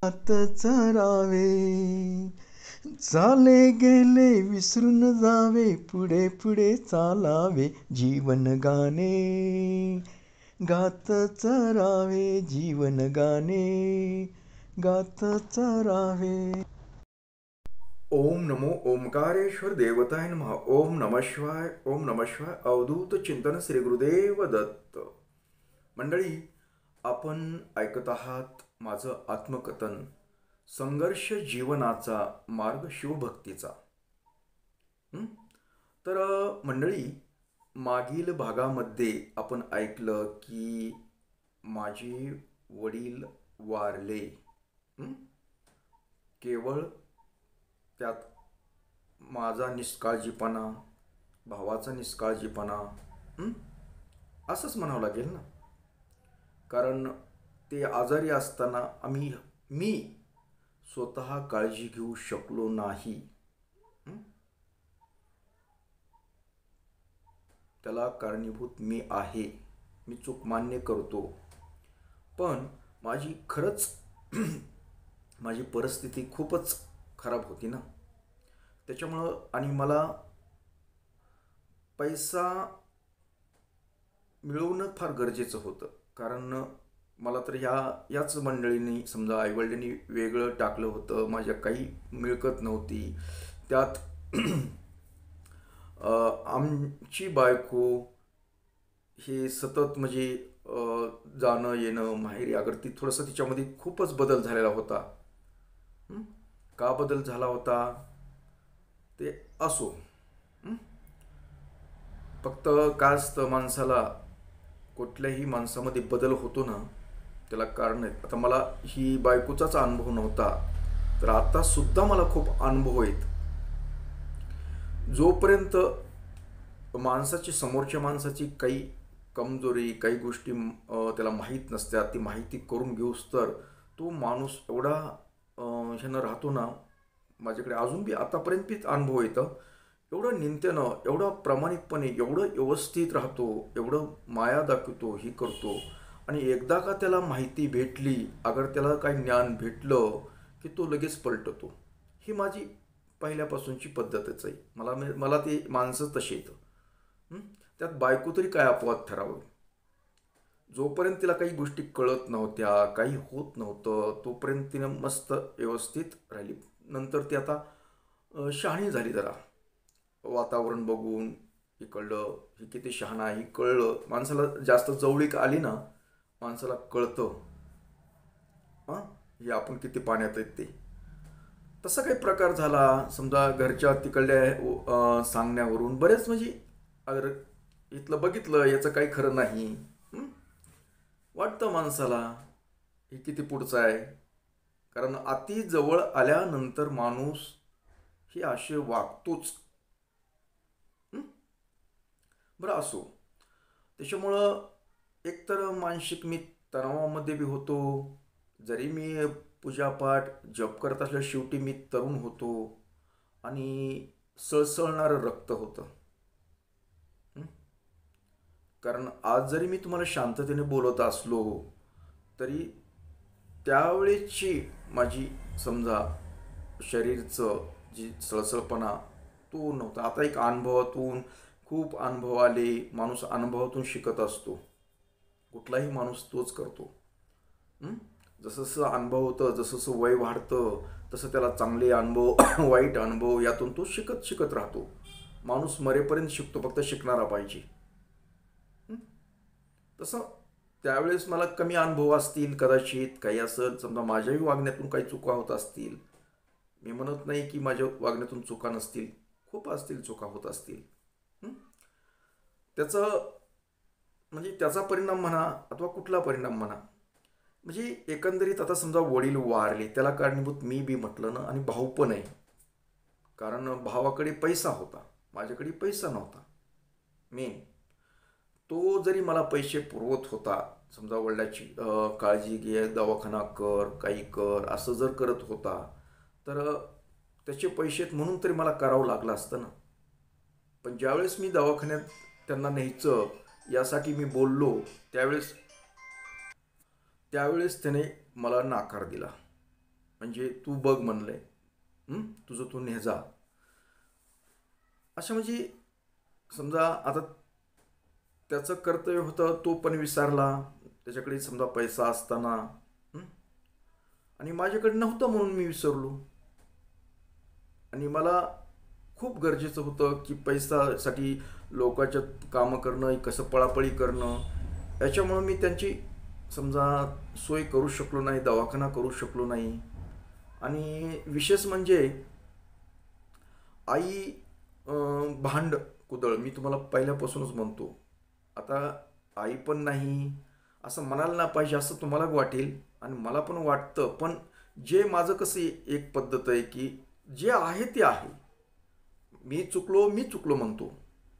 आत चरावे, चाले गेले विसरून जावे, पुढे पुढे चालावे, जीवन गाणे गात चरावे, जीवन गाणे गात चरावे. ओम नमो ओंकारेश्वर देवताय नमः. ओम नमः शिवाय. ओम नमः शिवाय. अवधूत चिंतन श्री गुरुदेव दत्त. मंडळी, आपण ऐकत आहात माझं आत्मकथन, संघर्ष जीवनाचा मार्ग शिवभक्तीचा. तर मंडळी, मागील भागामध्ये आपण ऐकलं की माझे वडील वारले. केवळ त्यात माझा निष्काळजीपणा, भावाचा निष्काळजीपणा, असंच म्हणावं लागेल ना. कारण ते आजारी असताना मी स्वतः काळजी घेऊ शकलो नाही. त्याला कारणीभूत मी आहे, मी चूक मान्य करतो. पण खरंच माझी परिस्थिती खूपच खराब होती ना. त्याच्यामुळं आणि मला पैसा मिळवणं फार गरजेचं होतं. कारण मला तर याच मंडळींनी, समजा आईवडिलांनी वेगळं टाकलं होतं. माझ्या काही मिळकत नव्हती. त्यात आमची बायको हे सतत म्हणजे जाणं येणं माहेरी, अगर ती थोडंसं तिच्यामध्ये खूपच बदल झालेला होता. का बदल झाला होता ते असो. फक्त काय असतं, माणसाला कुठल्याही माणसामध्ये बदल होतो ना, त्याला कारण आहेत. आता मला ही बायकोचाच अनुभव नव्हता, तर आता सुद्धा मला खूप अनुभव आहेत. जोपर्यंत समोरच्या माणसाची काही कमजोरी, काही गोष्टी त्याला माहीत नसतात, ती माहिती करून घेऊस तर तो माणूस एवढा ह्यानं राहतो ना. माझ्याकडे अजून बी आतापर्यंत बी अनुभव येतं. एवढं निंत्यानं, एवढं प्रामाणिकपणे, एवढं व्यवस्थित राहतो, एवढं माया दाखवतो, ही करतो. आणि एकदा का त्याला माहिती भेटली, अगर त्याला काही ज्ञान भेटलं की तो लगेच पलटतो. ही माझी पहिल्यापासूनची पद्धतच आहे. मला ते माणसं तशी येतं. त्यात बायको तरी काय अपवाद ठरावं. जोपर्यंत तिला काही गोष्टी कळत नव्हत्या, काही होत नव्हतं, तोपर्यंत तिनं मस्त व्यवस्थित राहिली. नंतर ती आता शहाणी झाली. जरा वातावरण बघून हे कळलं, ही किती शहाणा आहे, ही कळलं. माणसाला जास्त जवळीक आली ना, माणसाला कळतं हे आपण किती पाण्यात आहेत ते. तसा काही प्रकार झाला. समजा घरच्या तिकडल्या सांगण्यावरून बरेच, म्हणजे अगर इथलं बघितलं, याचं काही खरं नाही. वाटतं माणसाला हे किती पुढचं आहे. कारण अति जवळ आल्यानंतर माणूस हे असे वागतोच. बरं असो. त्याच्यामुळं एकतर मानसिक मी तणावामध्ये बी होतो. जरी मी पूजापाठ जप करत असल्या, शेवटी मी तरुण होतो आणि सळसळणारं रक्त होतं. कारण आज जरी मी तुम्हाला शांततेने बोलत असलो तरी त्यावेळेची माझी समजा शरीरचं जी सळसळपणा तो नव्हता. आता एक अनुभवातून खूप अनुभव आले. माणूस अनुभवातून शिकत असतो. कुठलाही माणूस तोच करतो. जसं जसं अनुभव होतं, जसं जसं वय वाढतं, तसं त्याला चांगले अनुभव वाईट अनुभव यातून तो शिकत शिकत राहतो. माणूस मरेपर्यंत शिकतो, फक्त शिकणारा पाहिजे. तसं त्यावेळेस मला कमी अनुभव असतील कदाचित, काही असेल. समजा माझ्याही वागण्यातून काही चुका होत असतील. मी म्हणत नाही की माझ्या वागण्यातून चुका नसतील, खूप असतील, चुका होत असतील. त्याचा परिणाम म्हणा अथवा कुठला परिणाम म्हणा, म्हणजे एकंदरीत आता समजा वडील वारले, त्याला कारणीभूत मी बी म्हटलं ना, आणि भाऊ पण आहे. कारण भावाकडे पैसा होता, माझ्याकडे पैसा नव्हता. मेन तो जरी मला पैसे पुरवत होता, समजा वडिलाची काळजी घे, दवाखाना कर, काही कर, असं जर करत होता, तर त्याचे पैसे म्हणून तरी मला करावं लागलं असतं ना. पण ज्यावेळेस मी दवाखान्यात त्यांना न्यायचं यासाठी मी बोललो, त्यावेळेस त्याने मला नकार दिला. म्हणजे तू बघ म्हणलंय, तुझं तू नेजा. अशा म्हणजे समजा आता त्याचं कर्तव्य होतं, तो पण विसरला. त्याच्याकडे समजा पैसा असताना, हं? आणि माझ्याकडे नव्हतं म्हणून मी विसरलो. आणि मला खूप गरजेचं होतं की पैसासाठी लोकांच्या कामं करणं, कसं पळापळी करणं. याच्यामुळं मी त्यांची समजा सोय करू शकलो नाही, दवाखाना करू शकलो नाही. आणि विशेष म्हणजे आई भांड कुदळ, मी तुम्हाला पहिल्यापासूनच म्हणतो. आता आई पण नाही असं म्हणायला ना पाहिजे असं तुम्हाला वाटेल आणि मला पण वाटतं. पण जे माझं कसं एक पद्धत आहे की जे आहे ते आहे. मी चुकलो म्हणतो.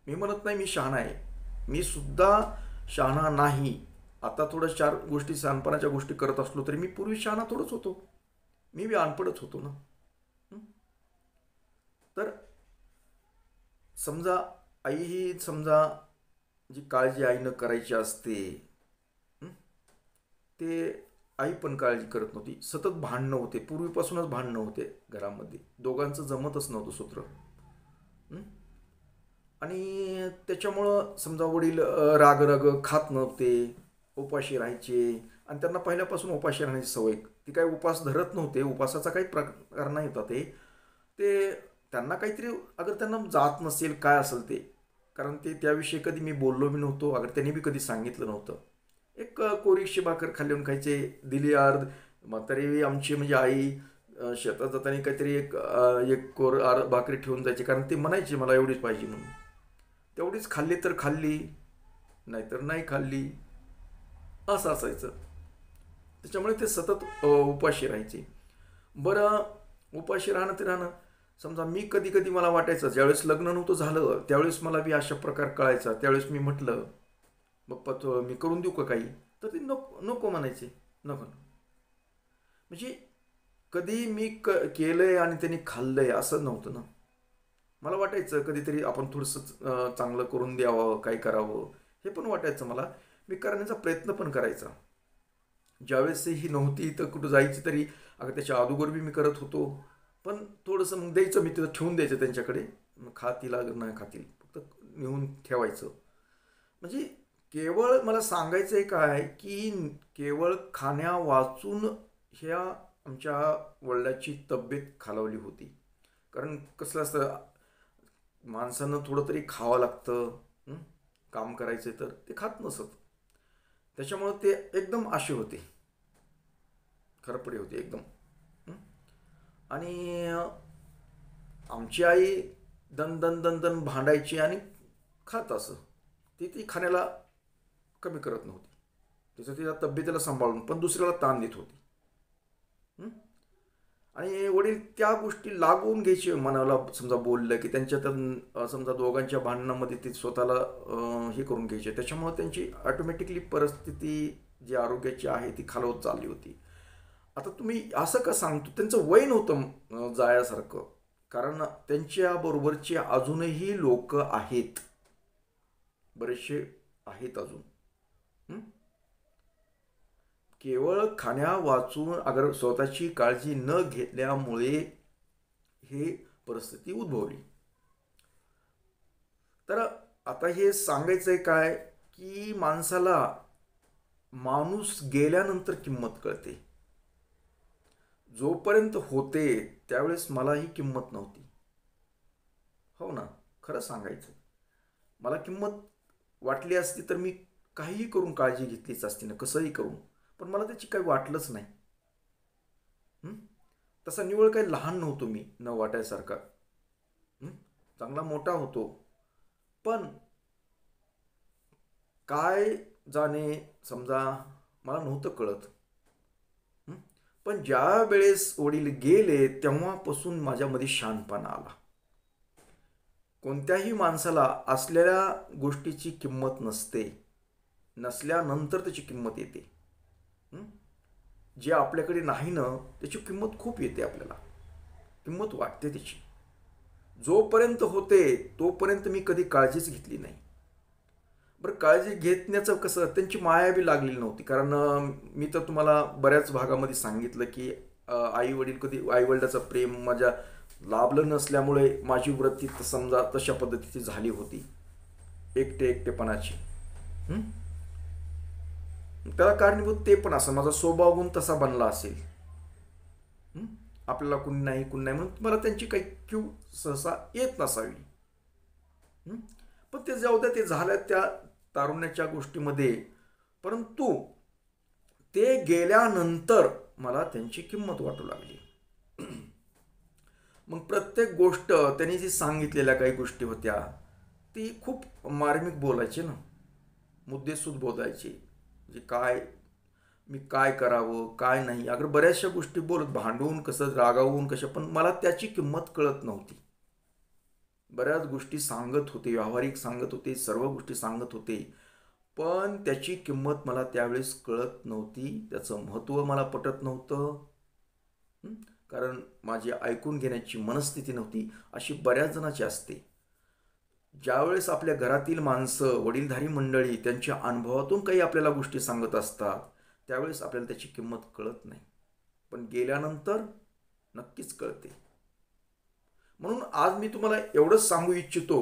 मी म्हणत नाही मी शहाणा आहे. मी सुद्धा शहाणा नाही. आता थोडं चार गोष्टी शहाणपणाच्या गोष्टी करत असलो तरी मी पूर्वी शहाणा थोडंच होतो. मी बी अनपडच होतो ना. हं? तर समजा आई ही समजा जी काळजी आईनं करायची असते, हं? ते आई पण काळजी करत नव्हती. सतत भांडणं होते, पूर्वीपासूनच भांडणं होते घरामध्ये. दोघांचं जमतच नव्हतं सूत्र. हं? आणि त्याच्यामुळं समजा वडील राग राग खात नव्हते, उपाशी राहायचे. आणि त्यांना पहिल्यापासून उपाशी राहण्याची सवय. ती काही उपास धरत नव्हते, उपासाचा काही प्रकार नाही होता. ते ते त्यांना काहीतरी अगर त्यांना जात नसेल काय असेल ते, कारण ते त्याविषयी कधी मी बोललो बी नव्हतो, अगर त्यांनी बी कधी सांगितलं नव्हतं. एक कोरीशी भाकर खाल्ली खायचे, दिली अर्ध. म्हातारी आमची म्हणजे आई शेतात जाताना काहीतरी एक कोर भाकरी ठेवून जायची, कारण ते म्हणायचे मला एवढीच पाहिजे म्हणून. तेवढीच खाल्ली तर खाल्ली, नाहीतर नाही खाल्ली, असं असायचं. त्याच्यामुळे ते सतत उपाशी राहायचे. बरं, उपाशी राहणं ते राहणं. समजा मी कधी कधी मला वाटायचं, ज्यावेळेस लग्न नव्हतं झालं त्यावेळेस मला बी अशा प्रकार कळायचा. त्यावेळेस मी म्हटलं बाप्पा तो मी करून देऊ का काही, तर ते नको नको म्हणायचे. नको. म्हणजे कधी मी केलंय आणि त्यांनी खाल्लंय असं नव्हतं ना. मला वाटायचं कधीतरी आपण थोडंसं चांगलं करून द्यावं, काय करावं हे पण वाटायचं मला. मी करण्याचा प्रयत्न पण करायचा. ज्यावेळेस ही नव्हती तर कुठं जायची तरी अगं त्याच्या अगोदर बी मी करत होतो. पण थोडंसं मग द्यायचं, मी तिथं ठेवून द्यायचं त्यांच्याकडे. मग खातील अगर नाही खातील, फक्त नेऊन ठेवायचं. म्हणजे केवळ मला सांगायचं आहे काय की केवळ खाण्या वाचून ह्या आमच्या वडिलांची तब्येत खालावली होती. कारण कसलं असतं, माणसानं थोडं तरी खावं लागतं. हं? काम करायचं तर ते खात नसत. त्याच्यामुळं ते एकदम आशे होते, खरपडे होते एकदम. हं? आणि आमची आई दन दन दन दन भांडायची आणि खात असं. ती खाण्याला कमी करत नव्हती. तिचं तिच्या तब्येतीला सांभाळून पण दुसऱ्याला ताण देत होती. हं? आणि वडील त्या गोष्टी लागून घ्यायचे. मनाला समजा बोललं की त्यांच्यात समजा दोघांच्या भांडणामध्ये ते स्वतःला हे करून घ्यायचे. त्याच्यामुळे त्यांची ऑटोमॅटिकली परिस्थिती जी आरोग्याची आहे ती खालवत चालली होती. आता तुम्ही असं का सांगतो, त्यांचं वय नव्हतं जायासारखं. कारण त्यांच्या बरोबरचे अजूनही लोक आहेत, बरेचसे आहेत अजून. हं? केवळ खाण्या वाचून अगर स्वतःची काळजी न घेतल्यामुळे हे परिस्थिती उद्भवली. तर आता हे सांगायचंय काय की माणसाला माणूस गेल्यानंतर किंमत कळते. जोपर्यंत होते त्यावेळेस मला ही किंमत नव्हती. हो ना, खरं सांगायचं, मला किंमत वाटली असती तर मी काहीही करून काळजी घेतलीच असती ना, कसंही करून. पण मला त्याची काही वाटलंच नाही. हं? तसा निवळ काही लहान नव्हतो मी, न वाटायसारखा. हं? चांगला मोठा होतो. पण काय जाणे समजा मला नव्हतं कळत. हं? पण ज्या वेळेस वडील गेले तेव्हापासून माझ्यामध्ये शांतपणा आला. कोणत्याही माणसाला असलेल्या गोष्टीची किंमत नसते, नसल्यानंतर त्याची किंमत येते. हं? जे आपल्याकडे नाही ना त्याची किंमत खूप येते, आपल्याला किंमत वाटते त्याची. जोपर्यंत होते तोपर्यंत मी कधी काळजीच घेतली नाही. बरं, काळजी घेण्याचं कसं, त्यांची माया बी लागलेली नव्हती. कारण मी तर तुम्हाला बऱ्याच भागामध्ये सांगितलं की आई वडील कधी आई वडिलाचं प्रेम माझ्या लाभलं नसल्यामुळे माझी वृत्ती समजा तशा पद्धतीची झाली होती, एकटेपणाची. हं? त्याला कारणीभूत ते पण असं माझा स्वभाव गुण तसा बनला असेल. हं? आपल्याला कुणी नाही म्हणून मला त्यांची काही क्यू सहसा येत नसावी. हं? पण ते जाऊ द्या, ते झाल्या त्या तारुण्याच्या गोष्टीमध्ये. परंतु ते गेल्यानंतर मला त्यांची किंमत वाटू लागली. मग प्रत्येक गोष्ट त्यांनी जी सांगितलेल्या काही गोष्टी होत्या ती खूप मार्मिक बोलायचे ना, मुद्देसूद बोलायचे. म्हणजे मी काय करावं काय नाही, अगर बऱ्याचशा गोष्टी बोलत, भांडून कसं, रागावून कशा, पण मला त्याची किंमत कळत नव्हती. बऱ्याच गोष्टी सांगत होते, व्यावहारिक सांगत होते, सर्व गोष्टी सांगत होते, पण त्याची किंमत मला त्यावेळेस कळत नव्हती. त्याचं महत्त्व मला पटत नव्हतं. कारण माझी ऐकून घेण्याची मनस्थिती नव्हती. अशी बऱ्याच जणांची असते. ज्यावेळेस आपल्या घरातील माणसं, वडीलधारी मंडळी त्यांच्या अनुभवातून काही आपल्याला गोष्टी सांगत असतात, त्यावेळेस आपल्याला त्याची किंमत कळत नाही, पण गेल्यानंतर नक्कीच कळते. म्हणून आज मी तुम्हाला एवढंच सांगू इच्छितो,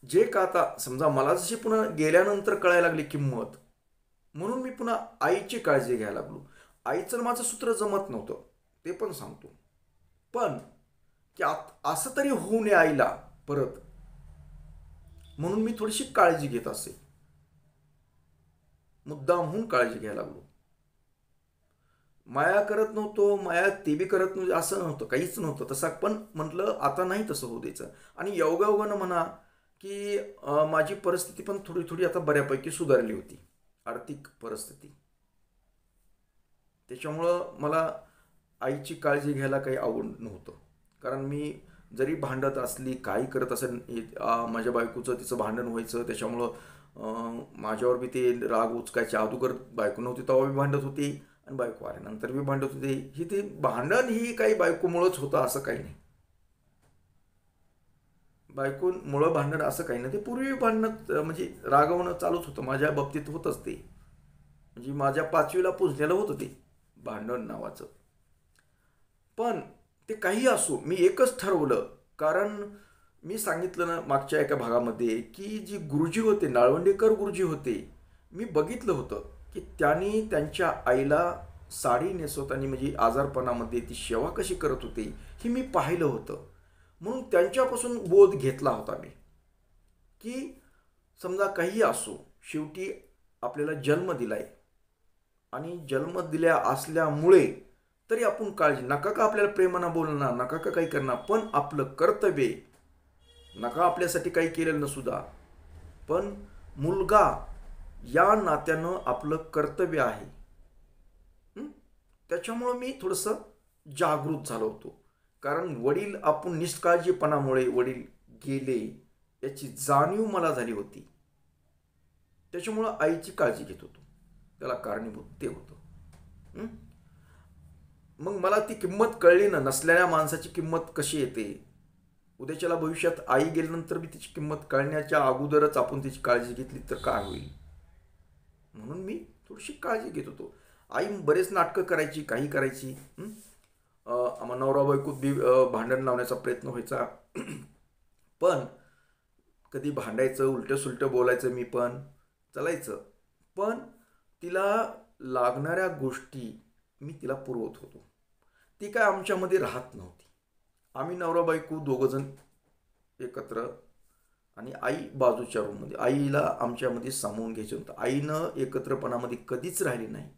जे का आता समजा मला जशी पुन्हा गेल्यानंतर कळायला लागली किंमत, म्हणून मी पुन्हा आईची काळजी घ्यायला लागलो. आईचं माझं सूत्र जमत नव्हतं, ते पण सांगतो, पण की असं तरी होऊ नये आईला परत, म्हणून मी थोडीशी काळजी घेत असे, मुद्दामहून काळजी घ्यायला लागलो. माया करत नव्हतो, माया ते बी करत नव्हतं असं नव्हतं, काहीच नव्हतं तसं. पण म्हटलं आता नाही तसं होऊ द्यायचं. आणि योगायोगानं म्हणा की माझी परिस्थिती पण थोडी थोडी आता बऱ्यापैकी सुधारली होती, आर्थिक परिस्थिती. त्याच्यामुळं मला आईची काळजी घ्यायला काही आवड नव्हतं. कारण मी जरी भांडत असली, काही करत असेल, माझ्या बायकोचं तिचं भांडण व्हायचं, त्याच्यामुळं माझ्यावर बी ते राग उचकायचे. अगोदर बायको नव्हती तेव्हा बी भांडत होती, आणि बायको आल्यानंतर बी भांडत होते. ते भांडण ही काही बायकोमुळंच होतं असं काही नाही, बायकोमुळं भांडण असं काही नाही. ते पूर्वी भांडणं म्हणजे रागवणं चालूच होतं, माझ्या बाबतीत होतंच ते. म्हणजे माझ्या 5वीला पुजलेलं होतं ते भांडण नावाचं. पण ते काही असो, मी एकच ठरवलं. कारण मी सांगितलं ना मागच्या एका भागामध्ये की जी गुरुजी होते, नाळवंडेकर गुरुजी होते, मी बघितलं होतं की त्यांनी त्यांच्या आईला साडी नेसवताना, म्हणजे आजारपणामध्ये ती सेवा कशी करत होते हे मी पाहिलं होतं. म्हणून त्यांच्यापासून बोध घेतला होता मी, की समजा काही असो, शेवटी आपल्याला जन्म दिलाय, आणि जन्म दिल्या असल्यामुळे तरी आपण काळजी नका का आपल्याला प्रेमानं बोलणार, नका का काही करणार, पण आपलं कर्तव्य, नका आपल्यासाठी काही केलेलं नसुद्धा, पण मुलगा या नात्यानं आपलं कर्तव्य आहे. त्याच्यामुळं मी थोडंसं जागृत झालो होतो. कारण वडील आपण निष्काळजीपणामुळे वडील गेले याची जाणीव मला झाली होती. त्याच्यामुळं आईची काळजी घेत होतो, त्याला कारणीभूत ते होतं. मग मला ती किंमत कळली ना, नसलेल्या माणसाची किंमत कशी येते. उद्याच्याला भविष्यात आई गेल्यानंतर मी तिची किंमत कळण्याच्या अगोदरच आपण तिची काळजी घेतली तर काय होईल, म्हणून मी थोडीशी काळजी घेत होतो. आई बरेच नाटकं करायची, काही करायची. आम्हा नवरा बायकोत बी भांडण लावण्याचा प्रयत्न व्हायचा, पण कधी भांडायचं, उलटं सुलटं बोलायचं मी पण चालायचं. पण तिला लागणाऱ्या गोष्टी मी तिला पुरवत होतो. ती काय आमच्यामध्ये राहत नव्हती. आम्ही नवरा बायको दोघंजण एकत्र, आणि आई बाजूच्या रूममध्ये. आईला आमच्यामध्ये सामावून घ्यायचं होतं. आईनं एकत्रपणामध्ये कधीच राहिली नाही,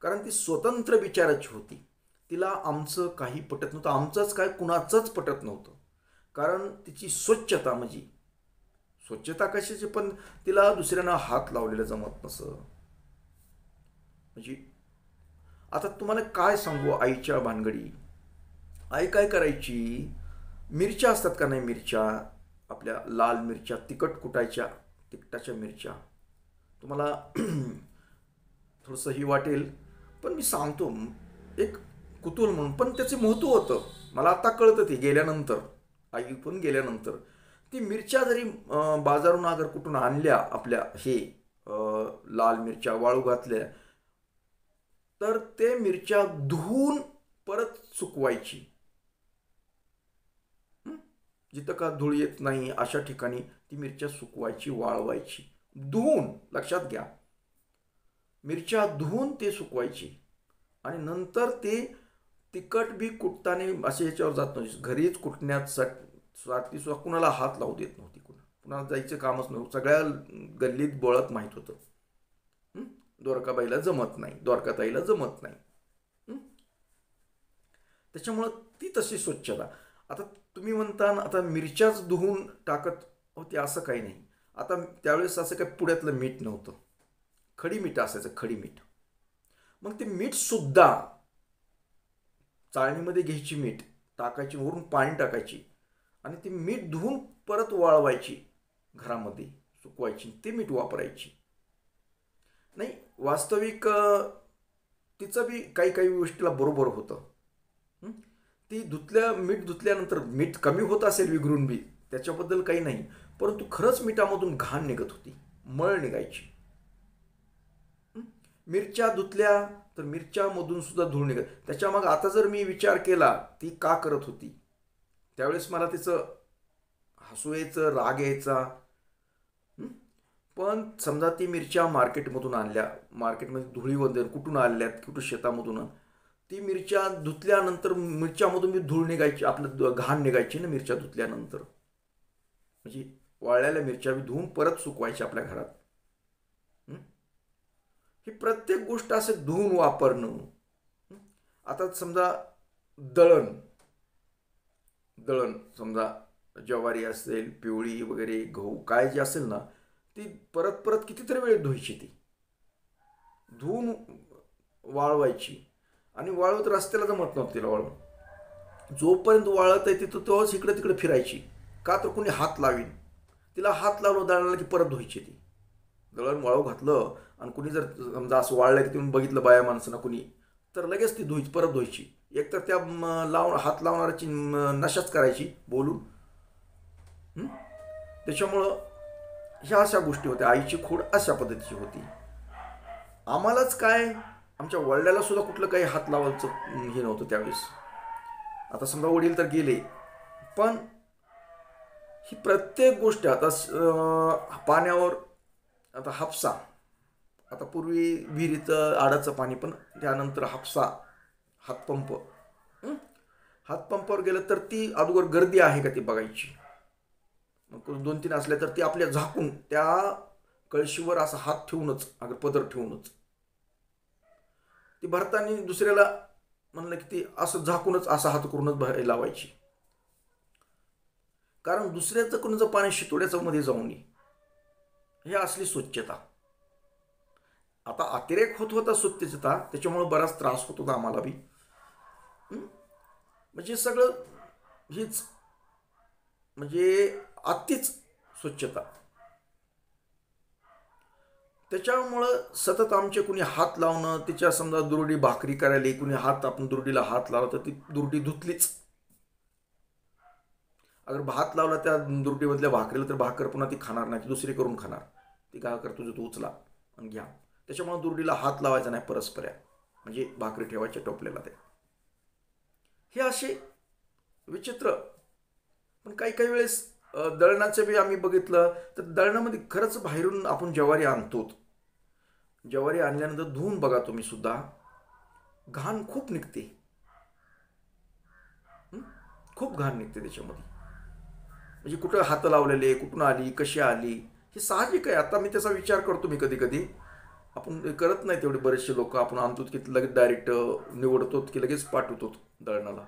कारण ती स्वतंत्र विचाराची होती. तिला आमचं काही पटत नव्हतं, आमचंच काय कुणाचंच पटत नव्हतं. कारण तिची स्वच्छता, म्हणजे स्वच्छता कशाची, पण तिला दुसऱ्यांना हात लावलेला जमत नसं. म्हणजे आता तुम्हाला काय सांगू आईच्या भानगडी. आई काय करायची, मिरच्या असतात का नाही, मिरच्या आपल्या लाल मिरच्या, तिखट कुटायच्या, तिखटाच्या मिरच्या. तुम्हाला थोडंसं ही वाटेल, पण मी सांगतो एक कुतूहल म्हणून. पण त्याचे महत्त्व होतं, मला आता कळतं ते गेल्यानंतर, आई पण गेल्यानंतर. ती मिरच्या जरी बाजारून अगर कुठून आणल्या, आपल्या हे लाल मिरच्या वाळू घातल्या, तर ते मिरच्या धुवून परत सुकवायची. जिथं का धूळ येत नाही अशा ठिकाणी ती मिरच्या सुकवायची, वाळवायची, धुवून. लक्षात घ्या, मिरच्या धुवून ते सुकवायची. आणि नंतर ते तिखट बी कुटताना असे याच्यावर जात नव्हती, घरीच कुटण्यासाठी सुद्धा कुणाला हात लावू देत नव्हती. कुणाला जायचं कामच नव्हतं, सगळ्या गल्लीत बोळत माहीत होतं द्वारकाबाईला जमत नाही, द्वारकाताईला जमत नाही. त्याच्यामुळं ती तशी स्वच्छता. आता तुम्ही म्हणता आता मिरच्याच धुवून टाकत होती असं काही नाही. आता त्यावेळेस असं काही पुण्यातलं मीठ नव्हतं, खडी मीठ असायचं, खडी मीठ. मग ते मीठ सुद्धा चाळणीमध्ये घ्यायची, मीठ टाकायची, वरून पाणी टाकायची आणि ती मीठ धुवून परत वाळवायची, घरामध्ये सुकवायची, ते मीठ वापरायची. नाही, वास्तविक तिचं बी काही काही गोष्टीला बरोबर होतं. ती मीठ धुतल्यानंतर मीठ कमी होत असेल विघरून बी, त्याच्याबद्दल काही नाही, परंतु खरंच मिठामधून घाण निघत होती, मळ निघायची. मिरच्या धुतल्या तर मिरच्यामधून सुद्धा धूळ निघत. त्याच्या मग आता जर मी विचार केला ती का करत होती, त्यावेळेस मला तिचं हसू यायचं, राग यायचा. पण समजा ती मिरच्या मार्केटमधून आणल्या, मार्केटमध्ये धुळीवर कुठून आणल्यात, कुठून शेतामधून, ती मिरच्या धुतल्यानंतर मिरच्यामधून मी धूळ निघायची, आपलं घाण निघायची ना मिरच्या धुतल्यानंतर. म्हणजे वाळलेल्या मिरच्या बी धुवून परत सुकवायच्या आपल्या घरात. ही प्रत्येक गोष्ट असे धुवून वापरणं. आता समजा दळण समजा ज्वारी असेल, पिवळी वगैरे, गहू काय जे असेल ना, ती परत परत कितीतरी वेळ धुवायची, ती धुवून वाळवायची. आणि वाळवत रस्त्याला जमत नव्हतं तिला वाळवून. जोपर्यंत वाळत आहे तिथं तेव्हाच इकडे तिकडे फिरायची, का तर कोणी हात लावीन. तिला हात लावलं दळणाला की परत धुवायची. ती दळण वाळू घातलं आणि कुणी जर समजा असं वाळलं की तुम्ही बघितलं बाया माणसांना कुणी, तर लगेच ती धुवायची, परत धुवायची. एकतर त्या हात लावणाऱ्याची नशाच करायची बोलून. त्याच्यामुळं ह्या अशा गोष्टी होत्या. आईची खोड अशा पद्धतीची होती. आम्हालाच काय, आमच्या वडिलाला सुद्धा कुठलं काही हात लावायचं हे नव्हतं त्यावेळेस. आता समजा वडील तर गेले, पण ही प्रत्येक गोष्ट आता पाण्यावर, आता हापसा, आता पूर्वी विहिरीचं आडाचं पाणी, पण त्यानंतर हापसा, हातपंपावर गेलं तर ती अगोदर गर्दी आहे का ती बघायची. मग 2-3 असल्या तर ती आपल्या झाकून त्या कळशीवर असा हात ठेवूनच, अगर पदर ठेवूनच ती भरताना दुसऱ्याला म्हणलं की ती असं झाकूनच, असा हात करूनच लावायची. कारण दुसऱ्याचं कोणाचं पाणी शितोड्याचं मध्ये जाऊ नये, हे असली स्वच्छता. आता अतिरेक होत होता स्वच्छता, त्याच्यामुळे बराच त्रास होत होता आम्हाला बी. म्हणजे सगळं हीच म्हणजे अतिच स्वच्छता. त्याच्यामुळं सतत आमचे कुणी हात लावणं, तिच्या समजा दुरडी भाकरी करायला कुणी आपण दुरडीला हात लावला तर ती दुरडी धुतलीच. अगर भात लावला त्या दुरडीमधल्या भाकरीला तर भाकर पुन्हा ती खाणार नाही, ती दुसरी करून खाणार. ती काय कर, तुझं तू उचला आणि घ्या. त्याच्यामुळे दुरडीला हात लावायचा नाही परस्पर, म्हणजे भाकरी ठेवायच्या टोपलेला ते. हे असे विचित्र. पण काही काही वेळेस दळणाचं बी आम्ही बघितलं तर दळणामध्ये खरंच बाहेरून आपण ज्वारी आणतो. ज्वारी आणल्यानंतर धुवून बघा तुम्ही सुद्धा, घाण खूप निघते, खूप घाण निघते त्याच्यामध्ये. म्हणजे कुठं हात लावलेले, कुठून आली, कशी आली, हे साहजिक आहे. आता मी त्याचा विचार करतो, मी कधी कधी आपण करत नाही तेवढे बरेचसे लोक. आपण आणतो की लगेच डायरेक्ट निवडतो की लगेच पाठवतो दळणाला.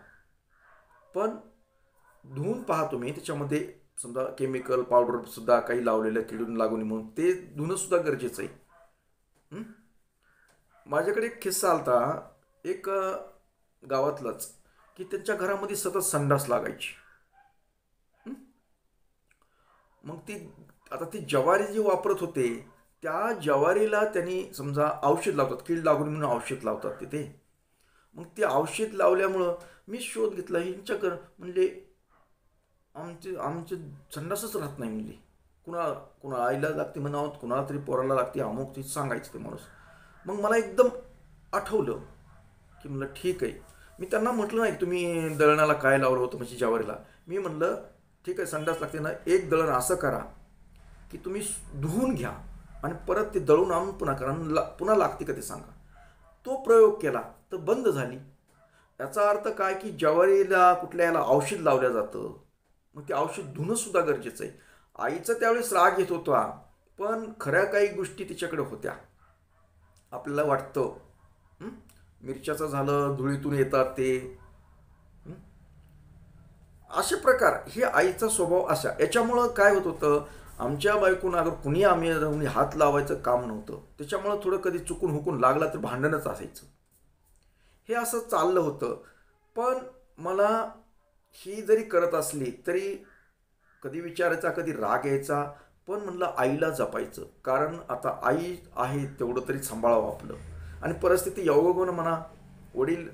पण धुवून पहा तुम्ही, त्याच्यामध्ये समजा केमिकल पावडर सुद्धा काही लावलेलं, किडून लागून, म्हणून ते धुणं सुद्धा गरजेचं आहे. माझ्याकडे एक किस्सा आलता एक गावातलाच, की त्यांच्या घरामध्ये सतत संडास लागायची. मग ती ज्वारी जी वापरत होते त्या ज्वारीला त्यांनी समजा औषध लावतात, कीड लागून म्हणून औषध लावतात तिथे. मग ते औषध लावल्यामुळं मी शोध घेतला ह्यांच्याकडं, म्हणजे आमचे संडासच राहत नाही. म्हणजे कुणा आईला लागते म्हणावं, कुणाला तरी पोराला लागते, अमुक ती सांगायचं ते माणूस. मग मला एकदम आठवलं की म्हणलं ठीक आहे, मी त्यांना म्हटलं नाही तुम्ही दळणाला काय लावलं होतं म्हणजे ज्वारीला. मी म्हटलं ठीक आहे संडास लागते ना, एक दळण असं करा की तुम्ही धुवून घ्या आणि परत ते दळून आणून पुन्हा करा, पुन्हा लागते का ते सांगा. तो प्रयोग केला तर बंद झाली. याचा अर्थ काय की ज्वारीला कुठल्या याला औषध लावलं जातं, मग ते औषध धुणं सुद्धा गरजेचं आहे. आईचा त्यावेळेस राग येत होता, पण खऱ्या काही गोष्टी तिच्याकडे होत्या. आपल्याला वाटतं मिरच्याचं झालं, धुळीतून येतात ते, असे प्रकार, हे आईचा स्वभाव असा. याच्यामुळं काय होत होतं, आमच्या बायकोनं अगर कुणी आम्ही हात लावायचं काम नव्हतं, त्याच्यामुळं थोडं कधी चुकून हुकून लागला तर भांडणच असायचं. हे असं चाललं होतं. पण मला ही जरी करत असली तरी कधी विचारायचा, कधी राग यायचा, पण म्हणलं आईला जपायचं, कारण आता आई आहे तेवढं तरी सांभाळावं आपलं. आणि परिस्थिती योगायोगानं म्हणा, वडील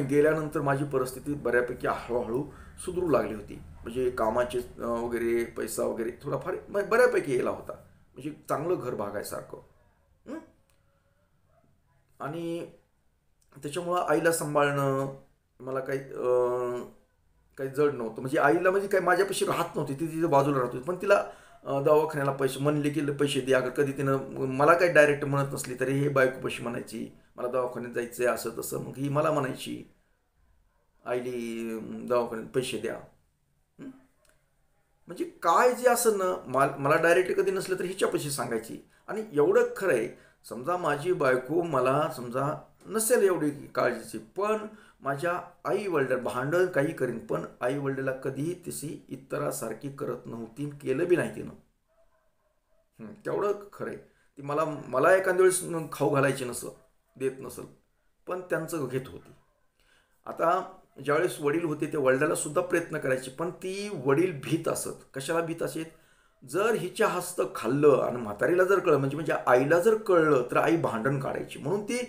गेल्यानंतर माझी परिस्थिती बऱ्यापैकी हळूहळू सुधरू लागली होती. म्हणजे कामाचे वगैरे पैसा वगैरे थोडाफार बऱ्यापैकी यायला होता, म्हणजे चांगलं घर भागायसारखं. आणि त्याच्यामुळं आईला सांभाळणं मला काही जड नव्हतं. म्हणजे आईला म्हणजे काही माझ्यापाशी राहत नव्हती, ती तिच्या बाजूला राहत होती, पण तिला दवाखान्याला पैसे म्हणले की पैसे द्या. कधी तिनं मला काही डायरेक्ट म्हणत नसली तरी हे बायकोपाशी म्हणायची मला दवाखान्यात जायचं आहे असं तसं, मग ही मला म्हणायची आईली दवाखान्यात पैसे द्या. म्हणजे काय जे असं ना, मला डायरेक्ट कधी नसलं तर हिच्यापाशी सांगायची. आणि एवढं खरं आहे, समजा माझी बायको मला समजा नसेल एवढी काळजीची, पण माझ्या आई वडिलांना भांडण काही करीन, पण आई वडिलांना कधीही तशी इतरासारखी करत नव्हती, केलं बी नाही तिनं. तेवढं खरं आहे. ती मला एखाद्या वेळेस खाऊ घालायची देत नसल, पण त्यांचं घेत होती. आता ज्यावेळेस वडील होते ते वडिलाला सुद्धा प्रयत्न करायचे, पण ती वडील भीत असत. कशाला भीत असेल, जर हिच्या हस्त खाल्लं आणि म्हातारीला जर कळलं, म्हणजे आईला जर कळलं तर आई भांडण काढायची, म्हणून ती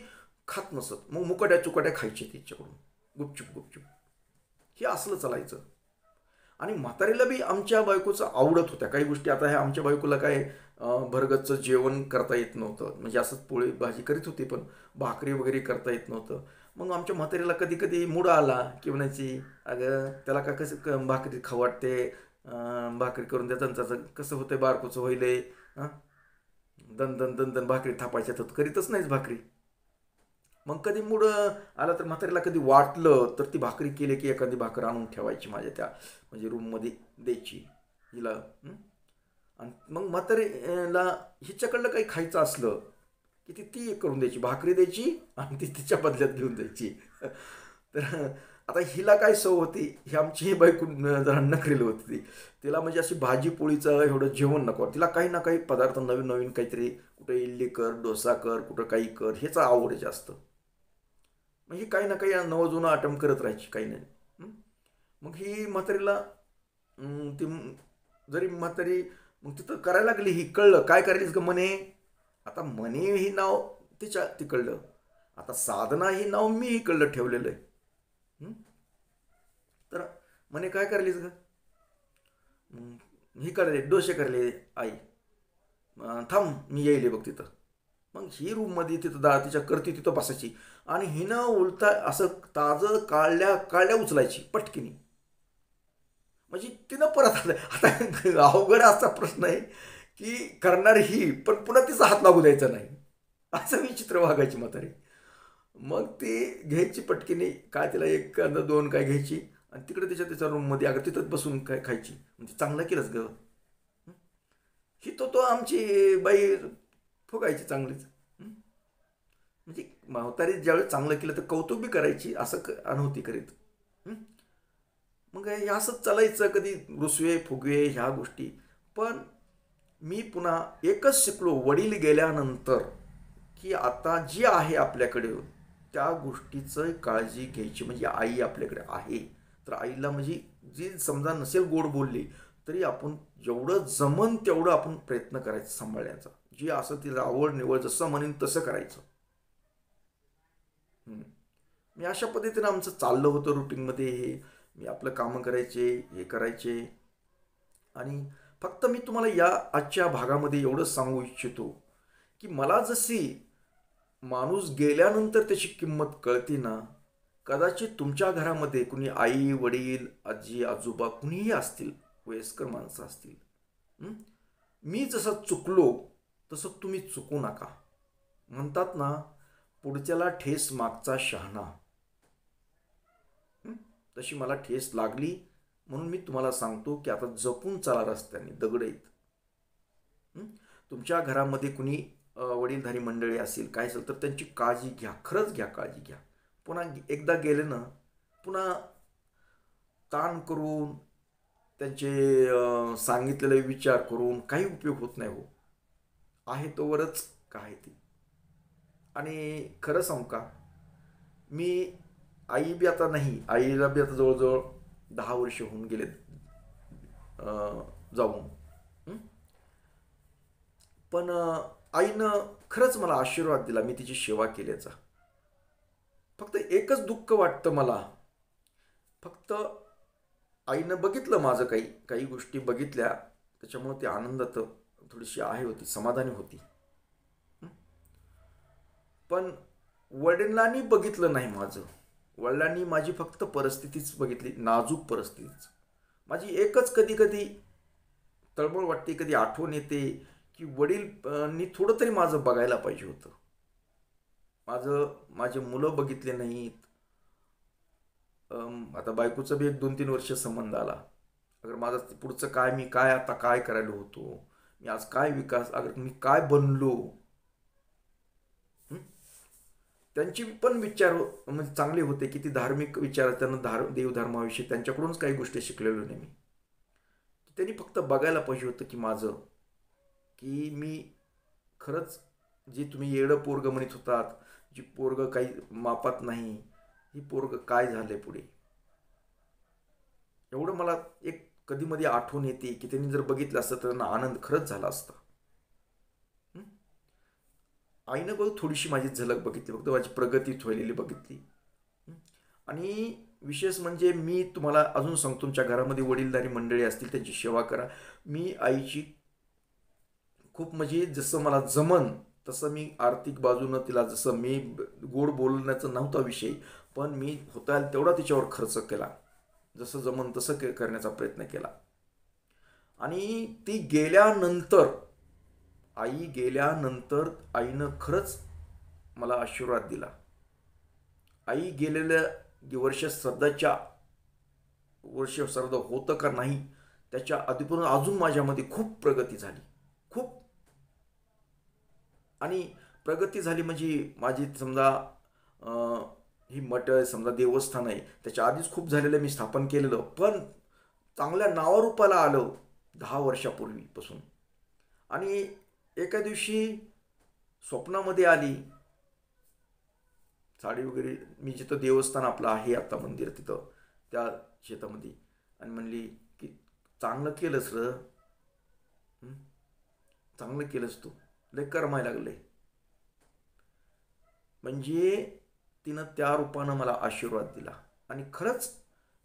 खात नसत. मग मुकाट्या चुकाट्या खायची तिच्याकडून गुपचूप गुपचूप. हे असलं चालायचं. आणि म्हातारीला बी आमच्या बायकोचं आवडत होत्या काही गोष्टी. आता ह्या आमच्या बायकोला काय भरगतचं जेवण करता येत नव्हतं, म्हणजे असंच पोळी भाजी करीत होती, पण भाकरी वगैरे करता येत नव्हतं. मग आमच्या म्हातारीला कधी कधी मूड आला की म्हणायची अगं त्याला का कसं भाकरी खाऊ वाटते, भाकरी करून द्या, त्याचं कसं होतंय बारकोचं होईले, दन दन दन दन भाकरी थापायच्या तर करीतच नाहीच भाकरी. मग कधी मूड आला तर म्हातारीला कधी वाटलं तर ती भाकरी केली की एखादी भाकर आणून ठेवायची माझ्या त्या म्हणजे रूममध्ये द्यायची हिला. आणि मग म्हातारीला हिच्याकडलं काही खायचं असलं की ती करून द्यायची, भाकरी द्यायची आणि ती तिच्या बदल्यात घेऊन द्यायची. तर आता हिला काय सवय होती, ही आमची बायको जरा नखरेल होती. तिला म्हणजे अशी भाजी पोळीचं एवढं जेवण नको, तिला काही ना काही पदार्थ नवीन नवीन काहीतरी, कुठे इडली कर, डोसा कर, कुठं काही कर, हेच आवड जास्त. मग ही काही ना काही नवं जुनं आटम करत राहायची काही नाही. मग ही म्हातारीला ती जरी म्हातारी मग तिथं करायला लागली, ही कळलं काय करायलीस ग म्हणे. आता म्हणे ही नाव ती कळलं, आता साधना ही नाव मी इकडलं ठेवलेलं आहे. तर म्हणे काय करायलीस ग, ही करायले डोसे करायले आई, थांब मी येईल बघ तिथं. मग ही रूममध्ये तिथं तिच्या करती तिथं बसायची आणि हिनं उलटा असं ताजं काढल्या उचलायची पटकिनी. म्हणजे तिनं परत आलं. आता अवघड असा प्रश्न आहे की करणार ही, पण पुन्हा तिचा हात लागू द्यायचा नाही, असं विचित्र वागायची म्हातारी. मग ती घ्यायची पटकिनी काय, तिला एक दोन काय घ्यायची आणि तिकडे तिच्या रूममध्ये अगं तिथंच बसून काय खायची. म्हणजे चांगलं केलंच ग ही, तो आमची बाई फुगायची चांगलीच. म्हणजे म्हातारी ज्यावेळेस चांगलं केलं तर कौतुक बी करायची, असं अनहोती करीत. मग हे असंच चालायचं, कधी रुसवे फुगवे ह्या गोष्टी. पण मी पुन्हा एकच शिकलो वडील गेल्यानंतर की आता जी आहे आपल्याकडे त्या गोष्टीचं काळजी घ्यायची. म्हणजे आई आपल्याकडे आहे तर आईला म्हणजे जी समजा नसेल गोड बोलली तरी आपण जेवढं जमन तेवढं आपण प्रयत्न करायचा सांभाळण्याचा. जी असं तिला आवड निवड जसं म्हणेन तसं करायचं. मी अशा पद्धतीनं आमचं चाललं होतं रुटीनमध्ये. हे मी आपलं कामं करायचे, हे करायचे. आणि फक्त मी तुम्हाला या आजच्या भागामध्ये एवढंच सांगू इच्छितो की मला जशी माणूस गेल्यानंतर त्याची किंमत कळते ना, कदाचित तुमच्या घरामध्ये कुणी आई वडील आजी आजोबा कुणीही असतील, वयस्कर माणसं असतील. हं? मी जसं चुकलो तसं तुम्ही चुकू नका. म्हणतात ना, पुढच्याला ठेस मागचा शहाणा. तशी मला ठेस लागली, म्हणून मी तुम्हाला सांगतो की आता जपून चाला रस्त्याने, दगड आहेत. तुमच्या घरामध्ये कुणी वडीलधारी मंडळी असेल, काय असेल, तर त्यांची काळजी घ्या, खरंच घ्या, काळजी घ्या. पुन्हा एकदा गेले ना, पुन्हा ताण करून त्यांचे सांगितलेले विचार करून काही उपयोग होत नाही. हो, आहे तोवरच काय ते. आणि खरं सांगू का, मी आई बी आता नाही, आईला बी आता जवळजवळ 10 वर्ष होऊन गेलेत जाऊन. पण आईनं खरंच मला आशीर्वाद दिला, मी तिची सेवा केल्याचा. फक्त एकच दुःख वाटतं मला, फक्त आईनं बघितलं माझं, काही काही गोष्टी बघितल्या, त्याच्यामुळे ती आनंदात थोडीशी होती, समाधानी होती. पण वडिलांनी बघितलं नाही माझं. वडिलांनी माझी फक्त परिस्थितीच बघितली, नाजूक परिस्थितीच. माझी एकच कधी कधी तळमळ वाटते, कधी आठवण येते की वडीलनी थोडं तरी माझं बघायला पाहिजे होतं. माझे मुलं बघितले नाहीत. आता बायकोचा बी 1-2-3 वर्ष संबंध आला. अगर माझं पुढचं काय, मी काय आता काय करायला होतो, मी आज काय विकास, अगर मी काय बनलो. त्यांचे पण विचार म्हणजे चांगले होते, की ती धार्मिक विचार, त्यांना देवधर्माविषयी त्यांच्याकडूनच काही गोष्टी शिकलेलो नाही मी. त्यांनी फक्त बघायला पाहिजे होतं की माझं, की मी खरंच जी तुम्ही येडं पोरग म्हणत होतात, जी पोरग काही मापात नाही, ही पोरग काय झालंय पुढे. एवढं मला एक कधी मध्ये आठवण येते की त्यांनी जर बघितलं असतं तर त्यांना आनंद खरंच झाला असता. आईनं बघ थोडीशी माझी झलक बघितली, फक्त माझी प्रगती व्हायलेली बघितली. आणि विशेष म्हणजे मी तुम्हाला अजून सांगतो, तुमच्या घरामध्ये वडीलधारी मंडळी असतील, त्यांची सेवा करा. मी आईची खूप म्हणजे जसं मला जमन तसं मी आर्थिक बाजूनं तिला, जसं मी गोड बोलण्याचा नव्हता विषय, पण मी होता तेवढा तिच्यावर खर्च केला, जसं जमन तसं करण्याचा प्रयत्न केला. आणि ती गेल्यानंतर, आई गेल्यानंतर आईनं खरंच मला आशीर्वाद दिला. आई गेलेल्या वर्ष श्राद्धाच्या होतं का नाही त्याच्या आधीपासून अजून माझ्यामध्ये खूप प्रगती झाली, खूप. आणि प्रगती झाली म्हणजे माझी समजा ही मठ समजा देवस्थान आहे, त्याच्या आधीच खूप झालेलं मी स्थापन केलेलं, पण चांगल्या नावारूपाला आलं 10 वर्षापूर्वीपासून. आणि एका दिवशी स्वप्नामध्ये आली साडी वगैरे, मी जिथं देवस्थान आपलं आहे आता मंदिर तिथं त्या शेतामध्ये, आणि म्हणली की चांगलं केलंस र, चांगलं केलंस तू, लय करमायला लागलंय. म्हणजे तिनं त्या रूपानं मला आशीर्वाद दिला. आणि खरंच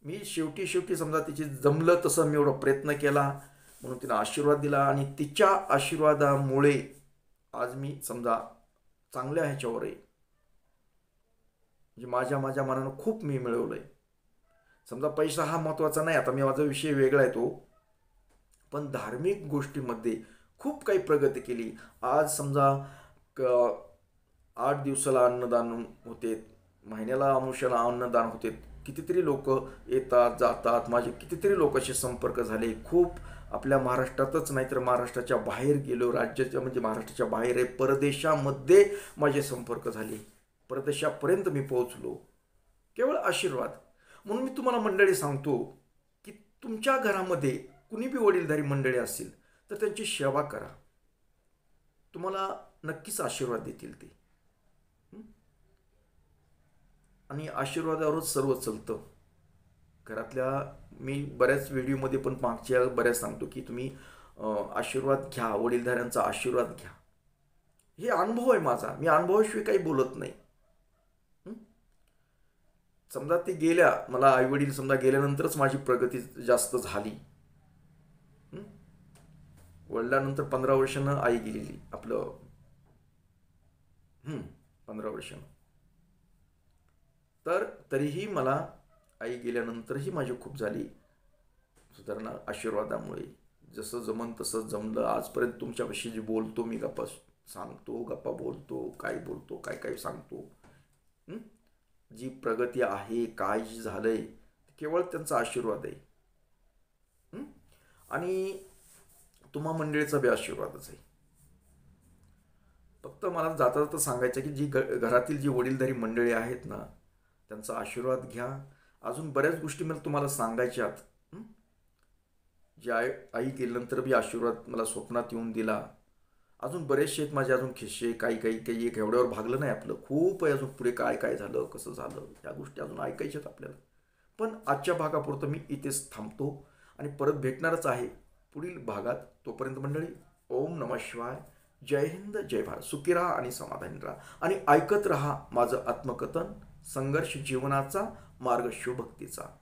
मी शेवटी समजा तिची जमलं तसं मी एवढा प्रयत्न केला, म्हणून तिनं आशीर्वाद दिला. आणि तिच्या आशीर्वादामुळे आज मी समजा चांगल्या ह्याच्यावर आहे. म्हणजे माझ्या मनानं खूप मी मिळवलंय. समजा पैसा हा महत्त्वाचा नाही, आता मी माझा विषय वेगळा आहे तो, पण धार्मिक गोष्टीमध्ये खूप काही प्रगती केली. आज समजा 8 दिवसाला अन्नदान होते, महिन्याला अमावस्येला अन्नदान होते. कितीतरी लोक येतात जातात, माझे कितीतरी लोकांशी संपर्क झाले. खूप आपल्या महाराष्ट्रातच नाही तर महाराष्ट्राच्या बाहेर गेलो, राज्याच्या म्हणजे महाराष्ट्राच्या बाहेर आहे, परदेशामध्ये माझे संपर्क झाले, परदेशापर्यंत मी पोहोचलो, केवळ आशीर्वाद. म्हणून मी तुम्हाला मंडळी सांगतो की तुमच्या घरामध्ये कुणी बी वडीलधारी मंडळी असतील तर त्यांची सेवा करा, तुम्हाला नक्कीच आशीर्वाद देतील ते. आणि आशीर्वादावरच सर्व चालतं. घरातल्या मी बऱ्याच व्हिडिओमध्ये पण मागच्या बऱ्याच सांगतो की तुम्ही आशीर्वाद घ्या, वडीलधाऱ्यांचा आशीर्वाद घ्या. हे अनुभव आहे माझा, मी अनुभवाशिवाय काही बोलत नाही. समजा ते गेल्या, मला आईवडील समजा गेल्यानंतरच माझी प्रगती जास्त झाली. वडिलांनंतर 15 वर्षानं आई गेलेली, आपलं 15 वर्षानं. तर तरीही मला आई गेल्यानंतरही माझी खूप झाली सुधारणा आशीर्वादामुळे. जसं जमन तसं जमलं. आजपर्यंत तुमच्यापाशी जे बोलतो मी, गप्पा सांगतो, गप्पा बोलतो, काय बोलतो, काय काय सांगतो. हं? जी प्रगती आहे, काय जी झालंय, ते केवळ त्यांचा आशीर्वाद आहे. हं? आणि तुम्हा मंडळीचा बी आशीर्वादच आहे. फक्त मला जाता जाता सांगायचं की जी घरातील जी वडीलधारी मंडळी आहेत ना, त्यांचा आशीर्वाद घ्या. अजून बऱ्याच गोष्टी मला तुम्हाला सांगायच्यात. हं? जी आई गेल्यानंतर बी आशीर्वाद मला स्वप्नात येऊन दिला. अजून बरेचसे आहेत माझे अजून खिस्से, काही काही काही एक एवढ्यावर भागलं नाही आपलं. खूप आहे अजून पुढे, काय काय झालं, कसं झालं, या गोष्टी अजून ऐकायच्यात आपल्याला. पण आजच्या भागापुरतं मी इथेच थांबतो आणि परत भेटणारच आहे पुढील भागात. तोपर्यंत मंडळी, ओम नमः शिवाय. जय हिंद, जय भारत. सुखी राहा आणि समाधानी राहा आणि ऐकत राहा माझं आत्मकथन, संघर्ष जीवनाचा, मार्ग शिवभक्तीचा.